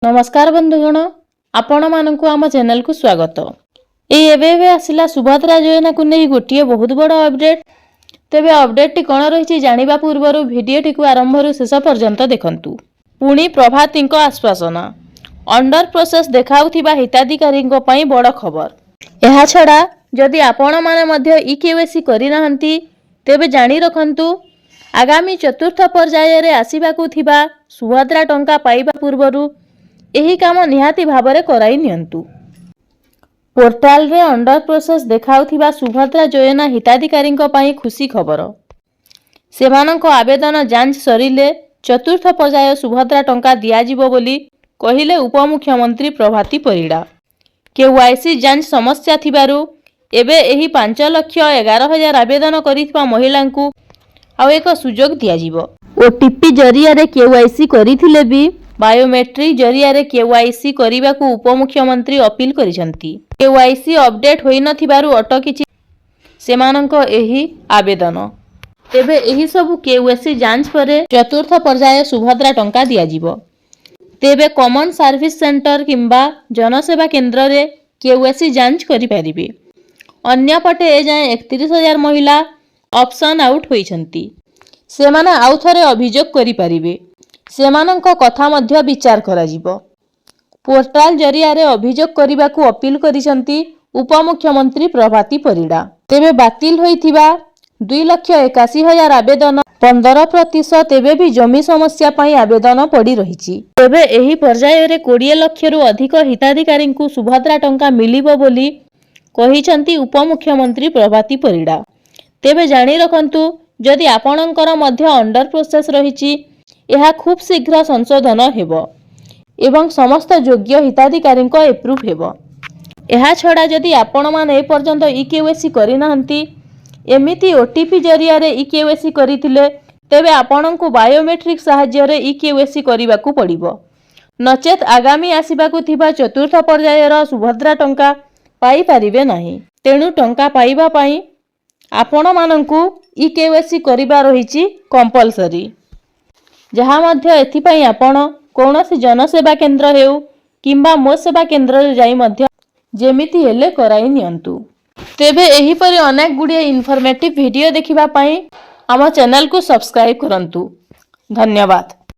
नमस्कार बंधुगण, आपण मानकु आम चैनल को स्वागत। एबे आसिला सुभद्रा योजना को नहीं गोटे बहुत बड़ अपडेट। तेबे अपडेट टी कौन रही जानिबा पूर्वर वीडियो टी आरंभ शेष पर्यंत देखंतु। पुणी प्रभाती आश्वासन अंडर प्रोसेस देखाउथिबा हिताधिकारी पई बड़ खबर। यह छड़ा जदि आपण माने मध्य इकेवाईसी करि नाहंती तेबे जानि रखंतु आगामी चतुर्थ पर्याय रे आसीबाकु थिबा सुभद्रा टंका पाइबा पूर्वरु एही काम निहाती भाबरे कराई नियंतु। पोर्टाल रे अंडर प्रोसेस देखाउथिबा सुभद्रा योजना हिताधिकारी पई खुशी खबर। सेमानंको आवेदन जांच सरिले चतुर्थ पर्याय सुभद्रा टंका दियाजिबो बोली कहिले उपमुख्यमंत्री प्रभाती परिड़ा। केवाईसी जांच समस्या थिबारु एबे एही 5,11,000 आवेदन करिथिबा महिलांकु आउ एक सुजोग दियाजिबो। ओटीपी जरिया रे केवाईसी करिथिले भी बायोमेट्रिक जरिया रे केवाईसी करिबाकू उपमुख्यमंत्री अपील करिसंती। केवाईसी अपडेट होई नथिबारु अटकिछि सेमानंको एही आवेदन। तेबे एही सब केवाईसी जांच परे चतुर्थ पर्याय सुभद्रा टंका दियाजिबो। तेबे कॉमन सर्विस सेंटर किंबा जनसेवा केंद्र रे केवाईसी जांच करि परिबे। अन्य पटे ए जाय 31,000 महिला ऑप्शन आउट होइछंती। सेमाने आउ थरे अभियोग करि परिबे। सेमानंको कथा मध्य विचार करा जिवो। पोर्टाल जरिया रे अभियोग करिबाकू अपील करिसंती उपमुख्यमंत्री प्रभाती परिड़ा। तेबे बातिल होइथिबा 2,81,000 आवेदन 15% तेबे भी जमी समस्या पई आवेदन पड़ी रहिछि। तेबे एही पर्याय रे 20 लाख रु अधिक हिताधिकारी को सुभद्रा टंका मिलिबो बोली कहिसंती उपमुख्यमंत्री प्रभाती परिड़ा। तेबे जानि रखंतु जदि आपणकर मध्य अंडर प्रोसेस रहिछि यह खूब शीघ्र संशोधन हेबो एवं समस्त योग्य हिताधिकारी एप्रूव हेबो। यह छड़ा जदि आपण माने ए पर्यंत इकेवाईसी करि नाहंती एमिति ओटीपी जरिया रे इकेवाईसी करिथिले तेबे आपणको बायोमेट्रिक सहाय्य रे इकेवाईसी करिबाकू पड़िबो। नचेत आगामी आसीबाकू थिबा चतुर्थ पर्यायर सुभद्रा टंका पाई पारिबे नाही। तेणु टंका पाइबा पई आपण मानकू इकेवाईसी करिबा रहिछि कंपलसरी। जहाँ मध्य एथिपाई आपण कौनसी जनसेवा केंद्र हेउ किंबा मो सेवा केंद्र रे जाई मध्य जेमिति हेले कराई नियंतु। तेबे एही परि अनेक गुडिये इन्फॉर्मेटिव वीडियो देखिबा पई आम चैनल को सब्सक्राइब करंतु। धन्यवाद।